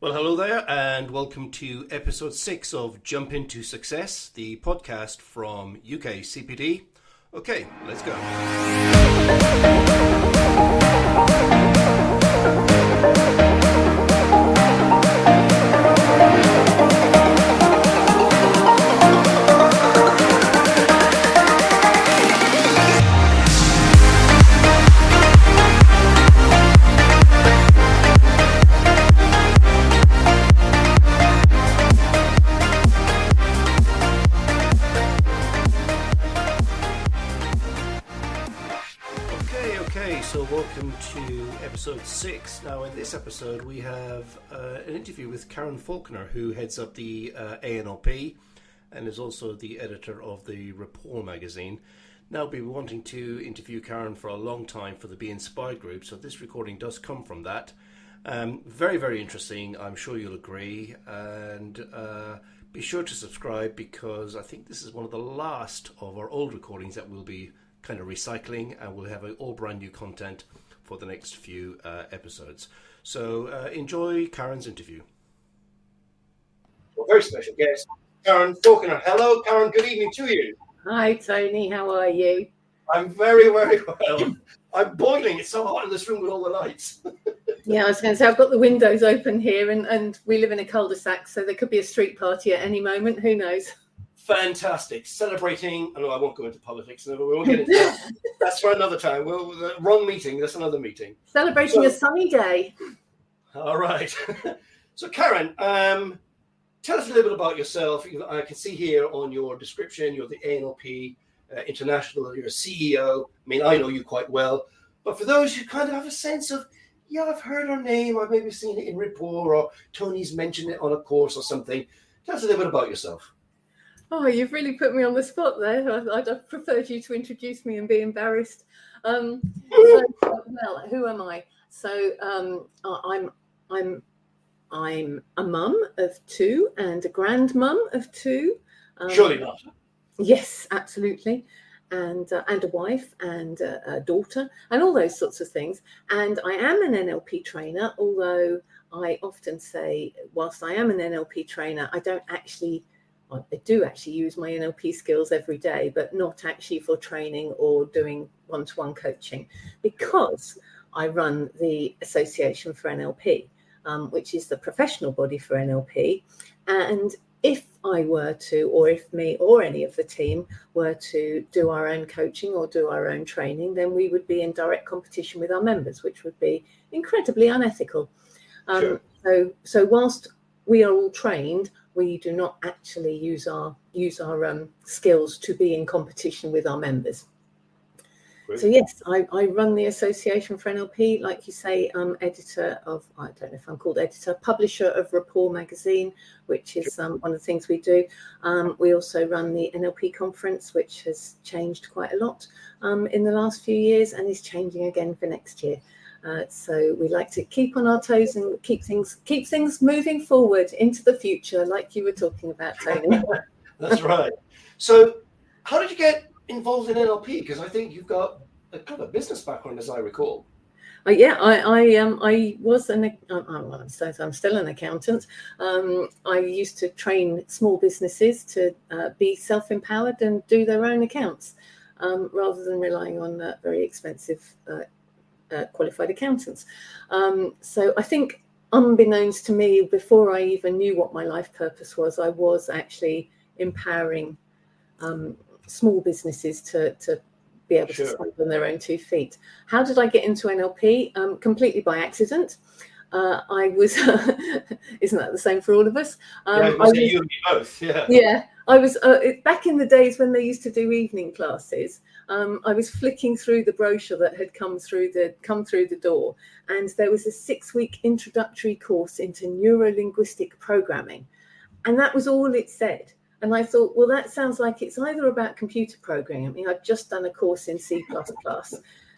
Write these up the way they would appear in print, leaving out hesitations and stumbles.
Well, hello there, and welcome to episode 6 of Jump Into Success, the podcast from UKCPD. Okay, let's go. So welcome to episode 6. Now in this episode we have an interview with Karen Faulkner, who heads up the ANLP and is also the editor of the Rapport magazine. Now we've been wanting to interview Karen for a long time for the Be Inspired group, so this recording does come from that. Very, very interesting, I'm sure you'll agree, and be sure to subscribe because I think this is one of the last of our old recordings that we'll be kind of recycling, and we'll have all brand new content for the next few episodes. So enjoy Karen's interview. Well, very special guest, Karen Faulkner. Hello, Karen. Good evening to you. Hi, Tony. How are you? I'm very, very well. I'm boiling. It's so hot in this room with all the lights. Yeah, I was going to say, I've got the windows open here, and we live in a cul-de-sac, so there could be a street party at any moment. Who knows? Fantastic. Celebrating. I know I won't go into politics. We won't get into that. That's for another time. The wrong meeting. That's another meeting. Celebrating a sunny day. All right. So, Karen, tell us a little bit about yourself. I can see here on your description, you're the ANLP International. You're a CEO. I mean, I know you quite well. But for those who kind of have a sense of, yeah, I've heard her name. I've maybe seen it in Rapport, or Tony's mentioned it on a course or something. Tell us a little bit about yourself. Oh, you've really put me on the spot there. I'd have preferred you to introduce me and be embarrassed. Well, who am I? So I'm a mum of 2 and a grandmum of 2. Surely not. Yes, absolutely. And a wife and a daughter and all those sorts of things. And I am an NLP trainer, although I often say, whilst I am an NLP trainer, I do actually use my NLP skills every day, but not actually for training or doing one-to-one coaching, because I run the Association for NLP, which is the professional body for NLP. And if I were to, or if me or any of the team were to do our own coaching or do our own training, then we would be in direct competition with our members, which would be incredibly unethical. Sure. So whilst we are all trained, we do not actually use our skills to be in competition with our members. Great. So yes, I run the Association for NLP, like you say. I'm editor of, I don't know if I'm called editor, publisher of Rapport magazine, which is one of the things we do. We also run the NLP conference, which has changed quite a lot in the last few years and is changing again for next year. So we like to keep on our toes and keep things moving forward into the future, like you were talking about, Tony. That's right. So how did you get involved in NLP? Because I think you've got a kind of business background, as I recall. Yeah, I was I'm still an accountant. I used to train small businesses to be self-empowered and do their own accounts, rather than relying on very expensive qualified accountants. So I think, unbeknownst to me, before I even knew what my life purpose was, I was actually empowering small businesses to be able to stand on their own 2 feet. How did I get into NLP? Completely by accident. I was, isn't that the same for all of us? You and me both. Yeah. Yeah. I was back in the days when they used to do evening classes. I was flicking through the brochure that had come through the door, and there was a 6-week introductory course into neuro-linguistic programming, and that was all it said. And I thought, well, that sounds like it's either about computer programming. I mean, I'd just done a course in C++,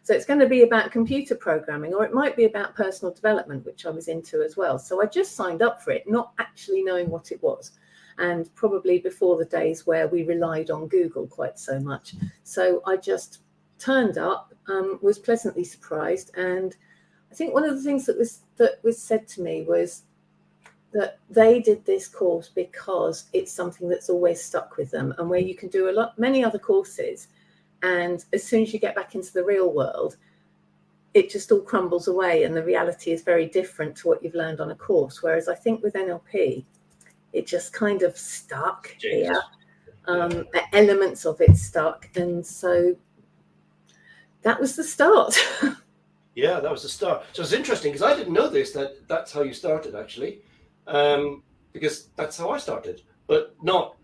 so it's going to be about computer programming, or it might be about personal development, which I was into as well. So I just signed up for it, not actually knowing what it was. And probably before the days where we relied on Google quite so much. So I just turned up, was pleasantly surprised. And I think one of the things that was said to me was, that they did this course because it's something that's always stuck with them, and where you can do many other courses, and as soon as you get back into the real world, it just all crumbles away, and the reality is very different to what you've learned on a course. Whereas I think with NLP, it just kind of stuck here. Elements of it stuck, and so that was the start. Yeah, that was the start. So it's interesting because I didn't know this, that's how you started actually, because that's how I started, but not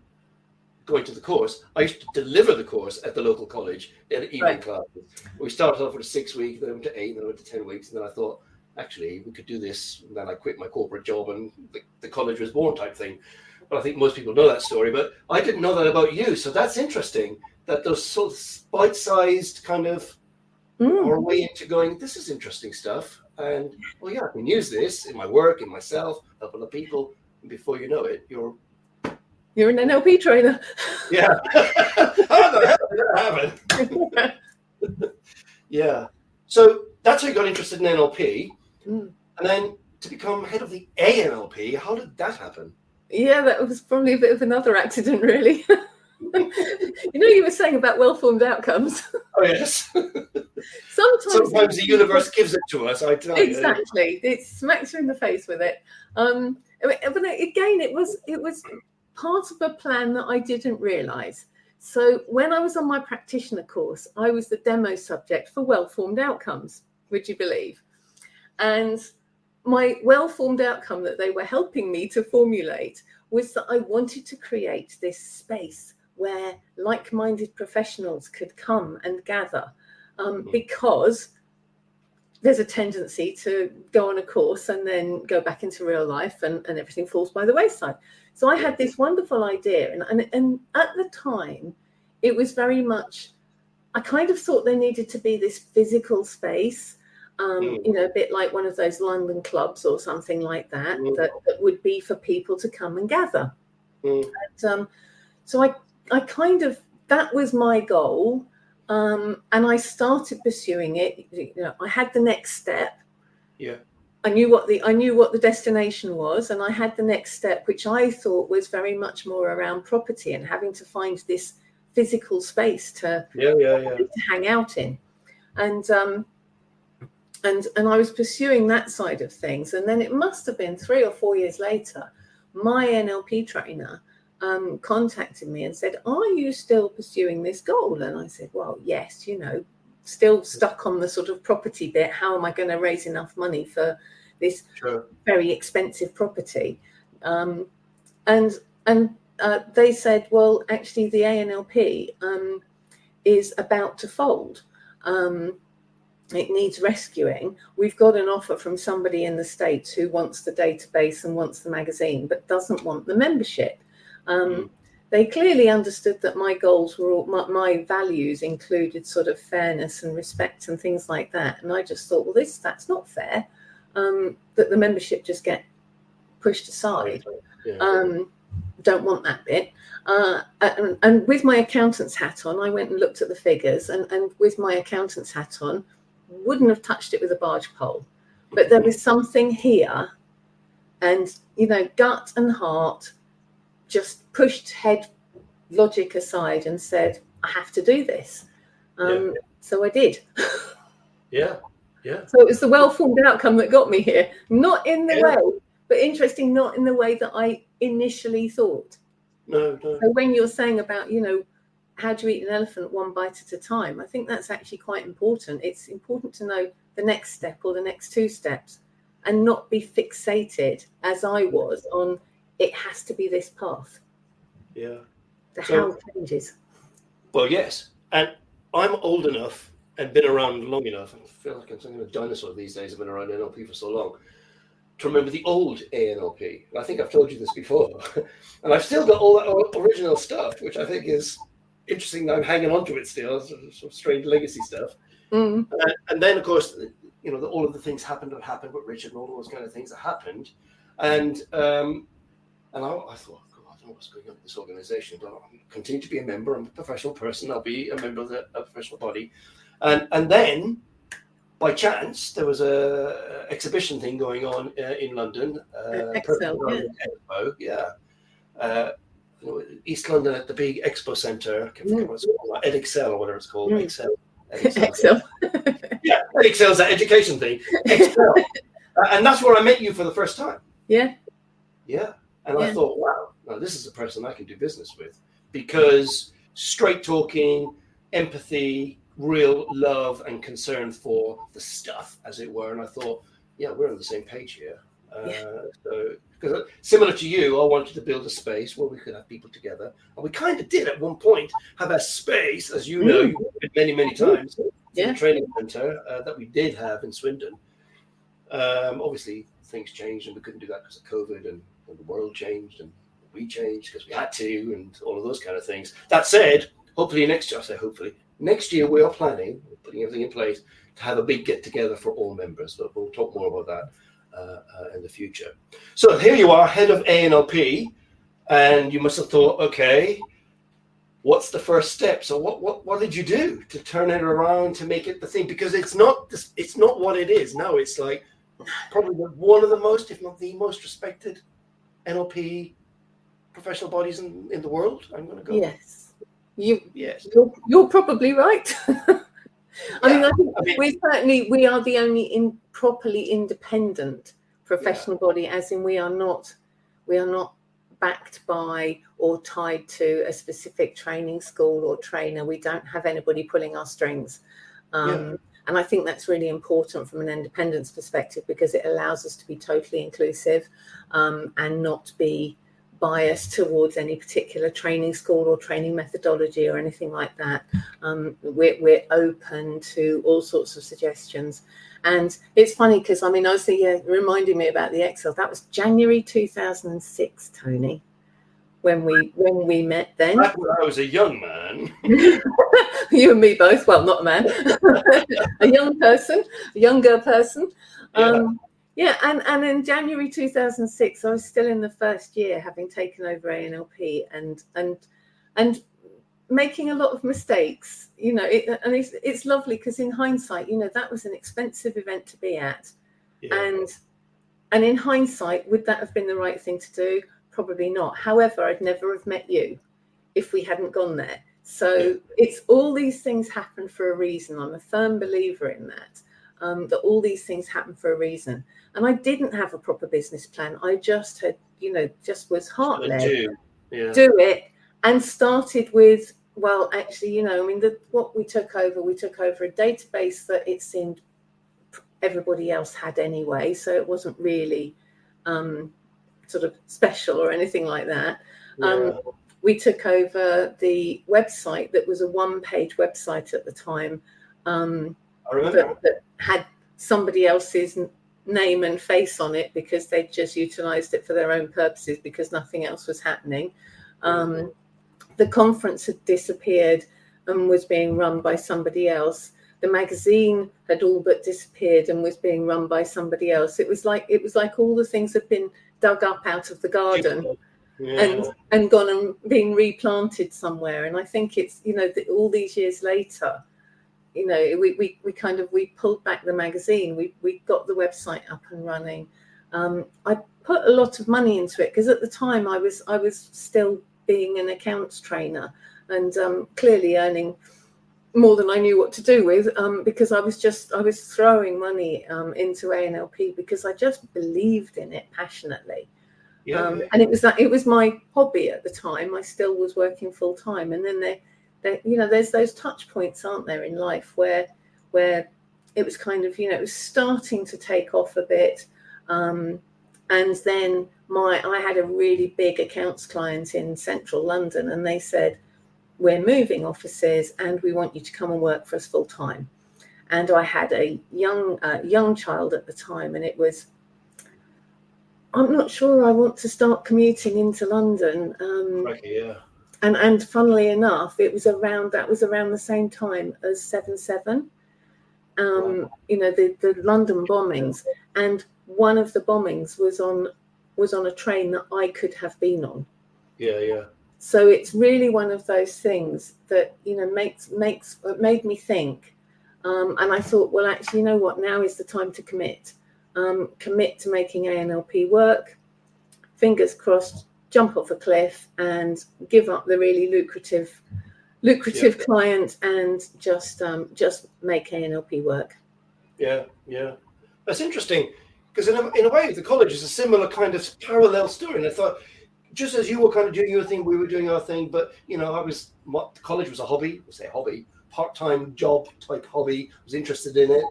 going to the course. I used to deliver the course at the local college in evening classes. We started off with a 6 week, then went to 8, then went to 10 weeks, and then I thought, actually, we could do this. And then I quit my corporate job, and the college was born type thing. But I think most people know that story, but I didn't know that about you. So that's interesting that those sort of bite-sized kind of are a way into going, this is interesting stuff. And, well, yeah, I can use this in my work, in myself, help other people. And before you know it, you're an NLP trainer. Yeah. How the hell did that happen? Yeah. So that's how you got interested in NLP. And then to become head of the ANLP, how did that happen? Yeah, that was probably a bit of another accident, really. You were saying about well-formed outcomes. Oh, yes. Sometimes the universe gives it to us, I tell you. Exactly. It smacks you in the face with it. But again, it was part of a plan that I didn't realise. So when I was on my practitioner course, I was the demo subject for well-formed outcomes, would you believe? And my well-formed outcome that they were helping me to formulate was that I wanted to create this space where like-minded professionals could come and gather, because there's a tendency to go on a course and then go back into real life and everything falls by the wayside. So I had this wonderful idea, and at the time, it was very much, I kind of thought there needed to be this physical space, a bit like one of those London clubs or something like that, that would be for people to come and gather. And, so I kind of, that was my goal. And I started pursuing it. I had the next step. Yeah. I knew what the destination was, and I had the next step, which I thought was very much more around property and having to find this physical space to hang out in. And I was pursuing that side of things. And then it must have been 3 or 4 years later, my NLP trainer contacted me and said, are you still pursuing this goal? And I said, well, yes, still stuck on the sort of property bit. How am I going to raise enough money for this very expensive property? And they said, well, actually the ANLP is about to fold. It needs rescuing. We've got an offer from somebody in the States who wants the database and wants the magazine, but doesn't want the membership. They clearly understood that my goals were my values included sort of fairness and respect and things like that. And I just thought, well, that's not fair, that the membership just get pushed aside. Don't want that bit. And with my accountant's hat on, I went and looked at the figures, and with my accountant's hat on, wouldn't have touched it with a barge pole. But there was something here, and, gut and heart just pushed head logic aside and said, I have to do this. So I did. Yeah. So it was the well-formed outcome that got me here. Not in the way, but interesting, not in the way that I initially thought. No. So when you're saying about, how do you eat an elephant one bite at a time? I think that's actually quite important. It's important to know the next step or the next 2 steps and not be fixated, as I was, on it has to be this path. Yeah. The how changes. Well, yes. And I'm old enough and been around long enough, and I feel like I'm something of a dinosaur these days. I've been around NLP for so long, to remember the old ANLP. I think I've told you this before. And I've still got all that original stuff, which I think is interesting that I'm hanging on to it still, sort of strange legacy stuff. And then, of course, all of the things happened with Richard and all those kind of things that happened. And I thought, God, I don't know what's going on with this organization, but I'll continue to be a member. I'm a professional person. I'll be a member of a professional body. And then by chance, there was a exhibition thing going on in London. Excel, Expo, East London at the big expo centre. I can't forget what it's called, EdExcel or whatever it's called. Excel. Yeah, EdExcel's that education thing. Excel. And that's where I met you for the first time. Yeah. And I thought, wow, now this is a person I can do business with, because straight talking, empathy, real love and concern for the stuff, as it were. And I thought, yeah, we're on the same page here. So, because similar to you, I wanted to build a space where we could have people together, and we kind of did at one point have a space, as you know, you've been many times, the training centre that we did have in Swindon. Obviously, things changed, and we couldn't do that because of COVID, and the world changed, and we changed because we had to, and all of those kind of things. That said, hopefully next year we are planning, putting everything in place, to have a big get together for all members. But we'll talk more about that in the future. So here you are, head of ANLP, and you must have thought, okay, what's the first step? So what did you do to turn it around, to make it the thing? Because it's not what it is now. It's like probably one of the most, if not the most respected NLP professional bodies in the world. I'm going to go. Yes. You're probably right. I think we are the only properly independent professional body, as in we are not backed by or tied to a specific training school or trainer. We don't have anybody pulling our strings. And I think that's really important from an independence perspective, because it allows us to be totally inclusive and not be biased towards any particular training school or training methodology or anything like that. We're open to all sorts of suggestions. And it's funny because, I was reminding me about the Excel. That was January 2006, Tony, when we met then. Back when I was a young man. You and me both. Well, not a man. A younger person. And in January 2006, I was still in the first year, having taken over ANLP and making a lot of mistakes. It's lovely because in hindsight, that was an expensive event to be at, and in hindsight, would that have been the right thing to do? Probably not. However, I'd never have met you if we hadn't gone there. So it's all these things happen for a reason. I'm a firm believer in that. That all these things happen for a reason. And I didn't have a proper business plan. I just had, just was heart-led. Do it, and started with, what we took over a database that it seemed everybody else had anyway. So it wasn't really sort of special or anything like that. We took over the website that was a one-page website at the time. I remember. That had somebody else's name and face on it because they just utilized it for their own purposes because nothing else was happening. The conference had disappeared and was being run by somebody else. The magazine had all but disappeared and was being run by somebody else. It was like all the things had been dug up out of the garden and gone and being replanted somewhere. And I think it's, all these years later, we pulled back the magazine. We got the website up and running. I put a lot of money into it because at the time I was still being an accounts trainer and clearly earning more than I knew what to do with because I was throwing money into ANLP because I just believed in it passionately. And it was my hobby at the time. I still was working full time, and then there's those touch points, aren't there, in life where it was kind of, it was starting to take off a bit. And then I had a really big accounts client in central London, and they said, we're moving offices and we want you to come and work for us full time. And I had a young child at the time, and it was, I'm not sure I want to start commuting into London. And funnily enough, that was around the same time as 7/7. The London bombings, and one of the bombings was on a train that I could have been on. So it's really one of those things that made me think. And I thought, well, actually, you know what? Now is the time to commit. Commit to making ANLP work. Fingers crossed, jump off a cliff and give up the really lucrative client and just make ANLP work. Yeah. That's interesting, because in a way, the college is a similar kind of parallel story. And I thought, just as you were kind of doing your thing, we were doing our thing. But, the college was a hobby, part-time job type hobby. I was interested in it.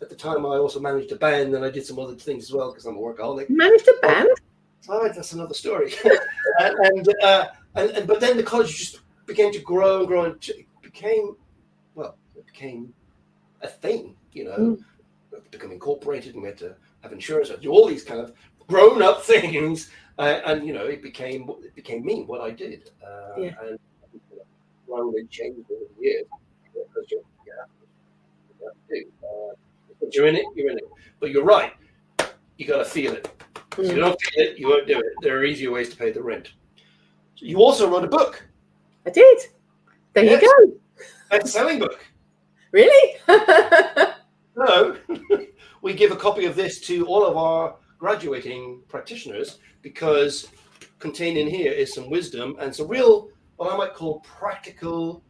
At the time, I also managed a band, and I did some other things as well because I'm a workaholic. Managed a band? Oh, that's another story. But then the college just began to grow and grow, and it became a thing. Become incorporated, and we had to have insurance, do all these kind of grown-up things, and it became me, what I did, and slowly changed over the years, because but you're in it. But you're right, you got to feel it. If you don't feel it, you won't do it. There are easier ways to pay the rent. So you also wrote a book. I did. There you go. Best-selling book. Really? So we give a copy of this to all of our graduating practitioners, because contained in here is some wisdom and some real, what I might call practical,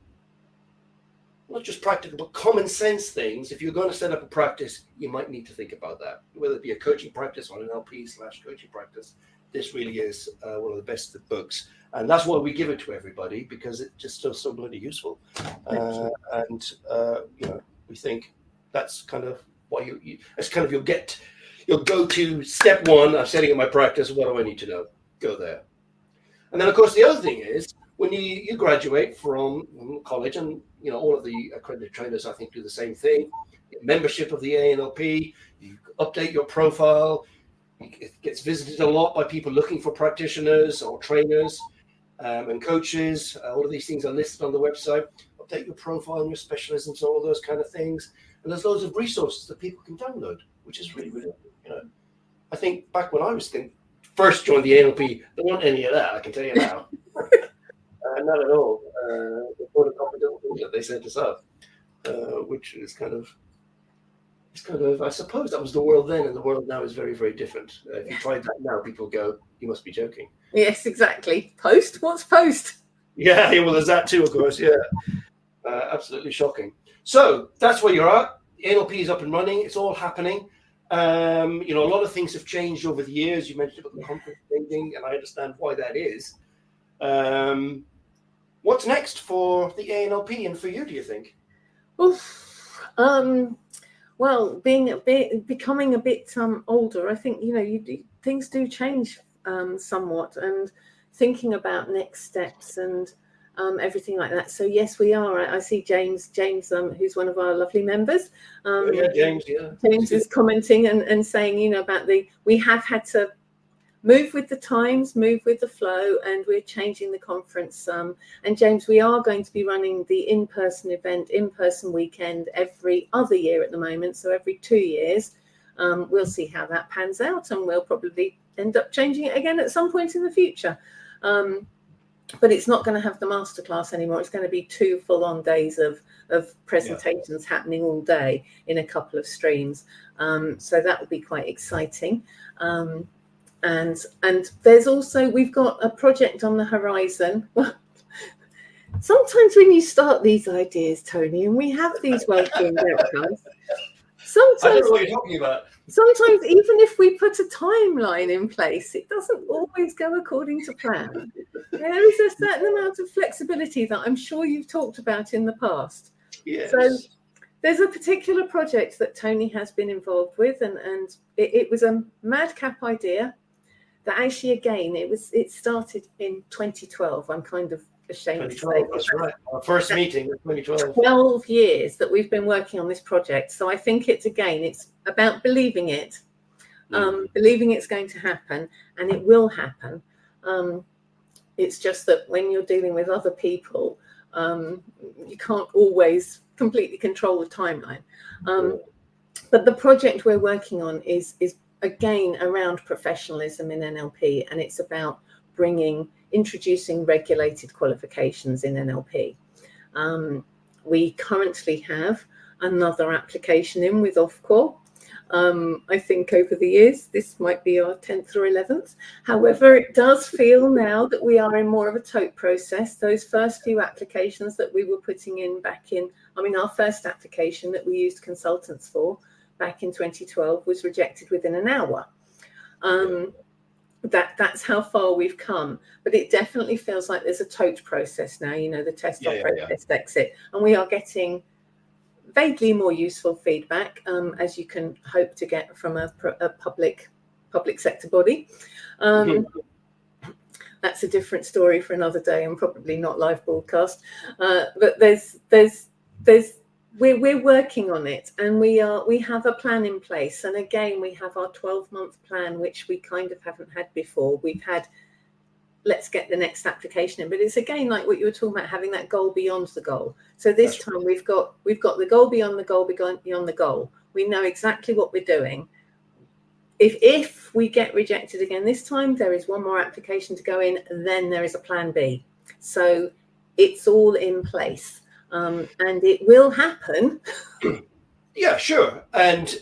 not just practical, but common sense things. If you're going to set up a practice, you might need to think about that. Whether it be a coaching practice or an NLP/coaching practice, this really is one of the best books. And that's why we give it to everybody, because it's just so bloody useful. We think that's kind of what that's kind of your go-to step one. I'm setting up my practice. What do I need to know? Go there. And then, of course, the other thing is, when you graduate from college, and all of the accredited trainers, I think, do the same thing. Membership of the ANLP, you update your profile. It gets visited a lot by people looking for practitioners or trainers and coaches. All of these things are listed on the website. Update your profile and your specialisms, all those kind of things. And there's loads of resources that people can download, which is really, really, I think back when I was first joined the ANLP, there wasn't any of that, I can tell you now. Not at all. The photocopy that they sent us up, which is kind of, I suppose that was the world then, and the world now is very, very different. If you tried that now, people go, you must be joking. Yes, exactly. Post? What's post? Yeah, well, there's that too, of course, yeah. Absolutely shocking. So that's where you're at. ANLP is up and running. It's all happening. A lot of things have changed over the years. You mentioned about the conference changing, and I understand why that is. What's next for the ANLP and for you, do you think? Well, becoming a bit older, I think things do change somewhat, and thinking about next steps and everything like that. So yes, we are. I see James, who's one of our lovely members. James is commenting and saying, about we have had to move with the times, move with the flow, and we're changing the conference. And James, we are going to be running the in-person event, in-person weekend every other year at the moment. So every 2 years, we'll see how that pans out, and we'll probably end up changing it again at some point in the future. But it's not going to have the masterclass anymore. It's going to be 2 full-on days of presentations happening all day in a couple of streams. So that will be quite exciting. And there's also, we've got a project on the horizon. Well, sometimes when you start these ideas, Tony, and we have these well-formed outcomes, sometimes I don't know what you're talking about. Sometimes even if we put a timeline in place, it doesn't always go according to plan. There is a certain amount of flexibility that I'm sure you've talked about in the past. Yes. So there's a particular project that Tony has been involved with, and it was a madcap idea that actually, again, it started in 2012. I'm kind of ashamed to say. That's right. Our first meeting was 2012. 12 years that we've been working on this project. So I think it's about believing it, believing it's going to happen, and it will happen. It's just that when you're dealing with other people, you can't always completely control the timeline. But the project we're working on is again around professionalism in NLP, and it's about introducing regulated qualifications in NLP. We currently have another application in with Ofqual. I think over the years, this might be our 10th or 11th. However, it does feel now that we are in more of a tote process. Those first few applications that we were putting in back in, our first application that we used consultants for back in 2012 was rejected within an hour. That's how far we've come. But it definitely feels like there's a tote process now, the test test exit. And we are getting vaguely more useful feedback, as you can hope to get from a public sector body. That's a different story for another day and probably not live broadcast. But we're working on it, and we have a plan in place. And again, we have our 12-month plan, which we kind of haven't had before. We've had, let's get the next application in, but it's again like what you were talking about, having that goal beyond the goal. So this time we've got the goal beyond the goal beyond the goal. We know exactly what we're doing. If we get rejected again this time, there is one more application to go in, and then there is a plan B. So it's all in place, and it will happen. Yeah, sure. And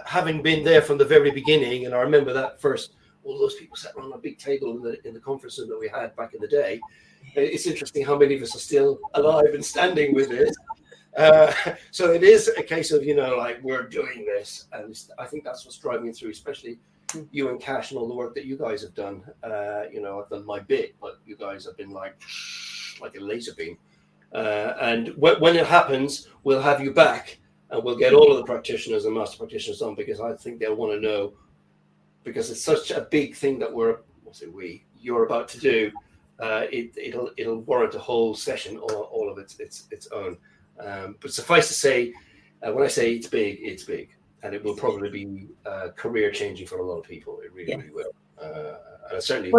having been there from the very beginning, and I remember that first. All those people sat around a big table in the conference room that we had back in the day. It's interesting how many of us are still alive and standing with it. So it is a case of, we're doing this. And I think that's what's driving it through, especially you and Cash and all the work that you guys have done. I've done my bit, but you guys have been like a laser beam. And when it happens, we'll have you back, and we'll get all of the practitioners and master practitioners on, because I think they'll want to know, because it's such a big thing that you're about to do. It'll warrant a whole session, all of its own. But suffice to say, when I say it's big, and it will probably be career changing for a lot of people. It really will. And certainly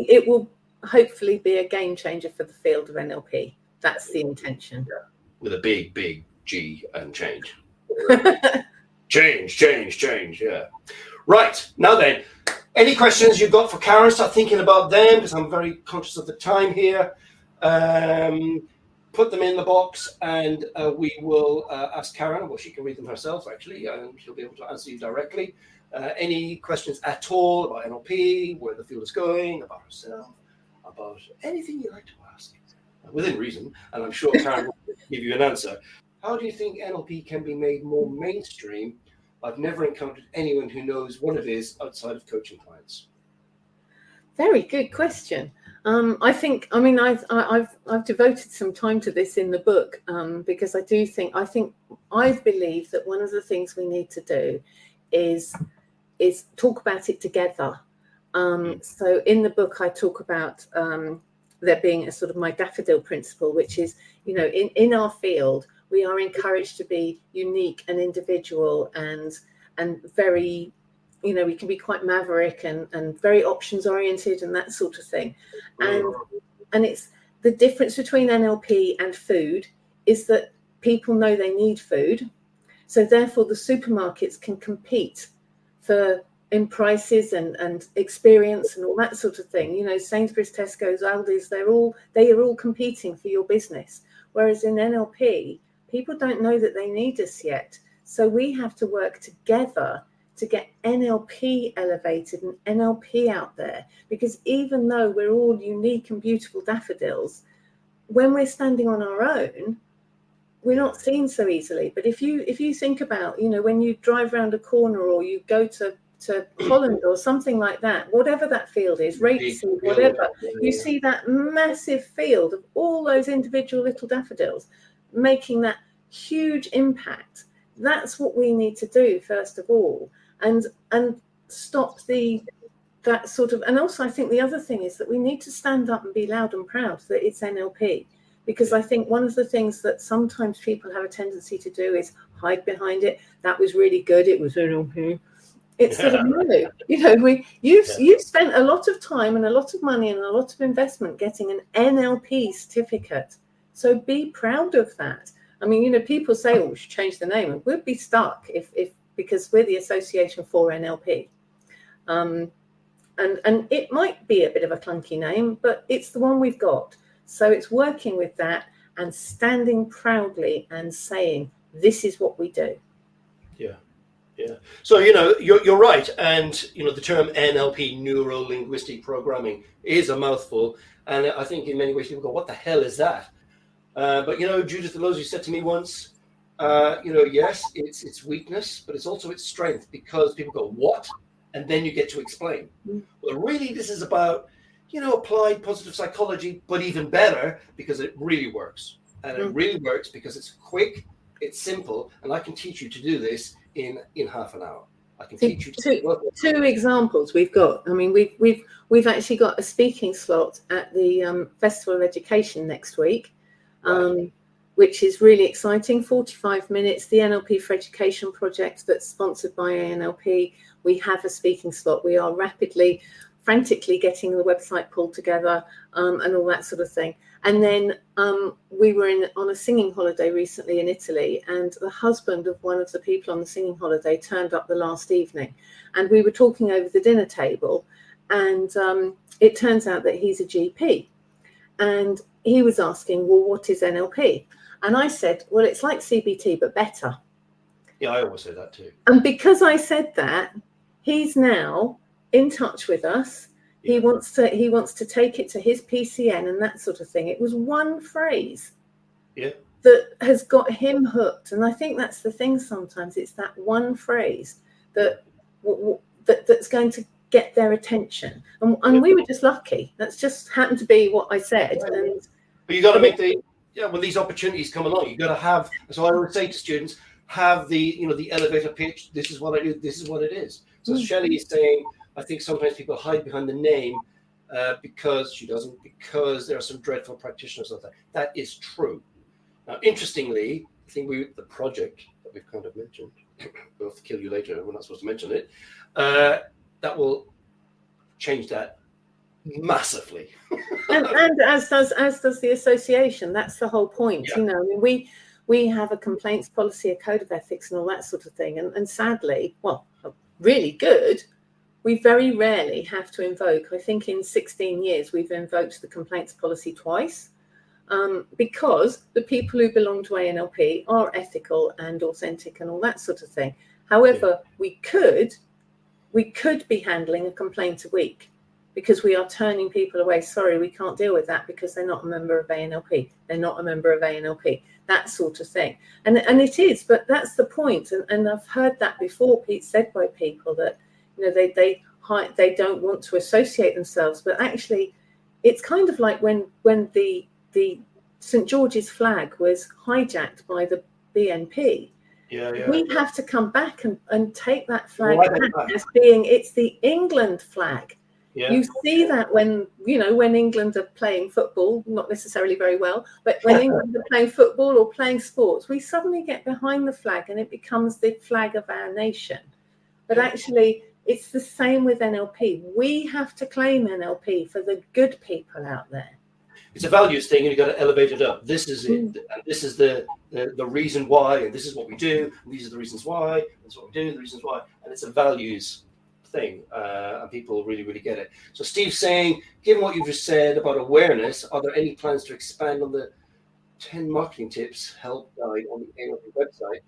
it will hopefully be a game changer for the field of NLP. That's the intention. Yeah. With a big G and change. change. Yeah. Right, now then, any questions you've got for Karen? Start thinking about them, because I'm very conscious of the time here. Put them in the box, and we will ask Karen. Well, she can read them herself, actually, and she'll be able to answer you directly. Any questions at all about NLP, where the field is going, about herself, about anything you'd like to ask, within reason, and I'm sure Karen will give you an answer. How do you think NLP can be made more mainstream? I've never encountered anyone who knows what it is outside of coaching clients. Very good question. I've devoted some time to this in the book, because I believe that one of the things we need to do is talk about it together. So in the book, I talk about there being a sort of my daffodil principle, which is, in our field, we are encouraged to be unique and individual and very, we can be quite maverick and very options oriented and that sort of thing. And it's the difference between NLP and food is that people know they need food. So therefore the supermarkets can compete in prices and experience and all that sort of thing. Sainsbury's, Tesco's, Aldi's, they are all competing for your business. Whereas in NLP, people don't know that they need us yet. So we have to work together to get NLP elevated and NLP out there. Because even though we're all unique and beautiful daffodils, when we're standing on our own, we're not seen so easily. But if you think about, when you drive around a corner or you go to Holland or something like that, whatever that field is, rapeseed, whatever, you see that massive field of all those individual little daffodils making that huge impact. That's what we need to do first of all, and stop that sort of. And also, I think the other thing is that we need to stand up and be loud and proud that it's NLP, because I think one of the things that sometimes people have a tendency to do is hide behind it. That was really good. It was NLP. It's sort of no, you've spent a lot of time and a lot of money and a lot of investment getting an NLP certificate. So be proud of that. I mean, people say, we should change the name, and we'll be stuck because we're the Association for NLP. And it might be a bit of a clunky name, but it's the one we've got. So it's working with that and standing proudly and saying, this is what we do. Yeah. Yeah. So, you're right. And, the term NLP, neuro-linguistic programming, is a mouthful. And I think in many ways people go, what the hell is that? But, Judith Deleuze said to me once, yes, it's its weakness, but it's also its strength, because people go, what? And then you get to explain. Well, really, this is about, applied positive psychology, but even better, because it really works. And it really works because it's quick, it's simple, and I can teach you to do this in half an hour. I can teach you two examples we've got. I mean, we've actually got a speaking slot at the Festival of Education next week, which is really exciting. 45 minutes. The NLP for Education project that's sponsored by ANLP. We have a speaking slot. We are frantically getting the website pulled together, and all that sort of thing. And then we were on a singing holiday recently in Italy, and the husband of one of the people on the singing holiday turned up the last evening, and we were talking over the dinner table, and it turns out that he's a GP, and he was asking, well, what is NLP? And I said, well, it's like CBT, but better. Yeah, I always say that too. And because I said that, he's now in touch with us. He wants to take it to his PCN and that sort of thing. It was one phrase that has got him hooked. And I think that's the thing sometimes. It's that one phrase that's going to get their attention. And we were just lucky. That's just happened to be what I said. But you got to make when these opportunities come along, you got to have, so I would say to students, have the elevator pitch. This is what I do. This is what it is. So Shelley is saying, I think sometimes people hide behind the name because she doesn't, because there are some dreadful practitioners of that. That is true. Now, interestingly, I think the project that we've kind of mentioned, we'll have to kill you later, we're not supposed to mention it, that will change that massively. and as does the association. That's the whole point. I mean, we have a complaints policy, a code of ethics, and all that sort of thing. And sadly, really good, we very rarely have to invoke. I think in 16 years, we've invoked the complaints policy twice, because the people who belong to ANLP are ethical and authentic and all that sort of thing. However, we could be handling a complaint a week, because we are turning people away. Sorry, we can't deal with that because they're not a member of ANLP. They're not a member of ANLP, that sort of thing. And it is, but that's the point. And I've heard that before, said by people that, they don't want to associate themselves. But actually, it's kind of like when the St. George's flag was hijacked by the BNP. We have to come back and take that flag back as being, it's the England flag. You see that when England are playing football, not necessarily very well, but when England are playing football or playing sports, we suddenly get behind the flag and it becomes the flag of our nation. But actually, it's the same with NLP. We have to claim NLP for the good people out there. It's a values thing, and you've got to elevate it up. This is it, and this is the reason why, and this is what we do, and these are the reasons why, and this is what we do, the reasons why, and it's a values thing, and people really, really get it. So Steve's saying, given what you've just said about awareness, are there any plans to expand on the 10 marketing tips help guide on the ANLP website?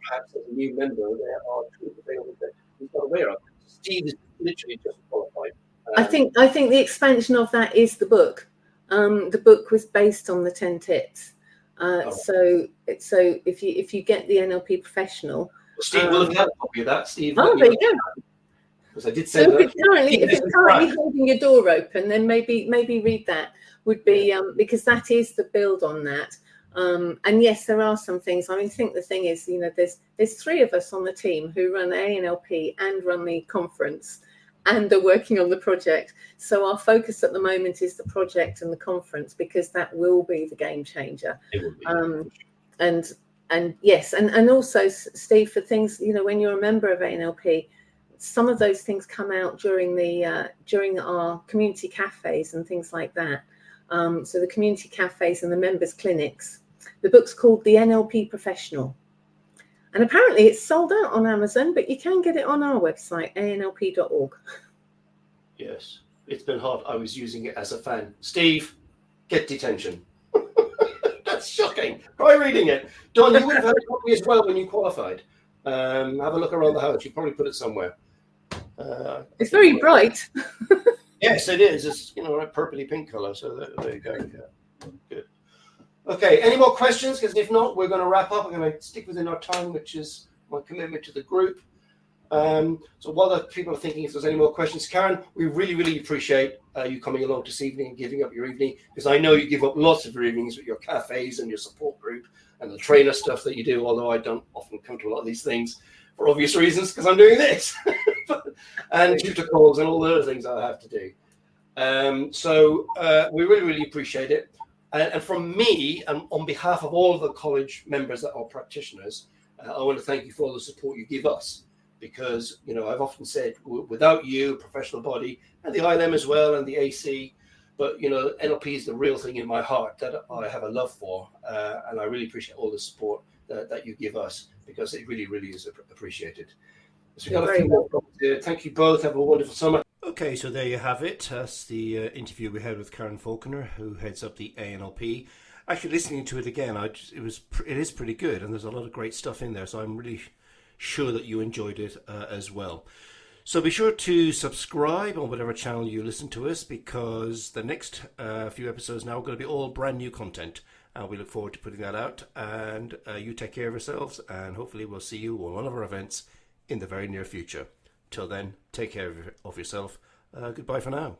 Perhaps as a new member, there are tools available that he's not aware of. Steve is literally just qualified. I think the expansion of that is the book. The book was based on the 10 tips. So if you get the NLP professional, Steve will have had a copy of that. Steve, there you go. Because I did say so that. If it's currently holding your door open, then maybe read that. Would be because that is the build on that. And yes, there are some things. I think the thing is, there's 3 of us on the team who run ANLP and run the conference and are working on the project. So our focus at the moment is the project and the conference, because that will be the game changer. It will be. And yes, and also, Steve, for things, when you're a member of ANLP, some of those things come out during our community cafes and things like that. So the community cafes and the members clinics. The book's called The NLP Professional. And apparently it's sold out on Amazon, but you can get it on our website, anlp.org. Yes, it's been hard. I was using it as a fan. Steve, get detention. That's shocking. shocking. Try reading it. Don, you would have had a copy as well when you qualified. Have a look around the house. You probably put it somewhere. It's very bright. Yes, it is. It's a purpley pink color. So there you go. Yeah. Good. Okay. Any more questions? Because if not, we're going to wrap up. I'm going to stick within our time, which is my commitment to the group. So while the people are thinking if there's any more questions, Karen, we really, really appreciate you coming along this evening and giving up your evening, because I know you give up lots of your evenings with your cafes and your support group and the trainer stuff that you do, although I don't often come to a lot of these things for obvious reasons because I'm doing this and tutor calls and all the other things I have to do. So we really, really appreciate it. And from me, and on behalf of all of the college members that are practitioners, I want to thank you for all the support you give us. Because, I've often said, without you, professional body, and the ILM as well, and the AC, but, NLP is the real thing in my heart that I have a love for. And I really appreciate all the support that you give us, because it really, really is appreciated. So we've got a few more problems here. Thank you both. Have a wonderful summer. Okay, so there you have it. That's the interview we had with Karen Falconer, who heads up the ANLP. Actually, listening to it again, it is pretty good, and there's a lot of great stuff in there. So I'm really sure that you enjoyed it as well. So be sure to subscribe on whatever channel you listen to us, because the next few episodes now are going to be all brand new content, and we look forward to putting that out. And you take care of yourselves, and hopefully we'll see you on one of our events in the very near future. Till then, take care of yourself. Goodbye for now.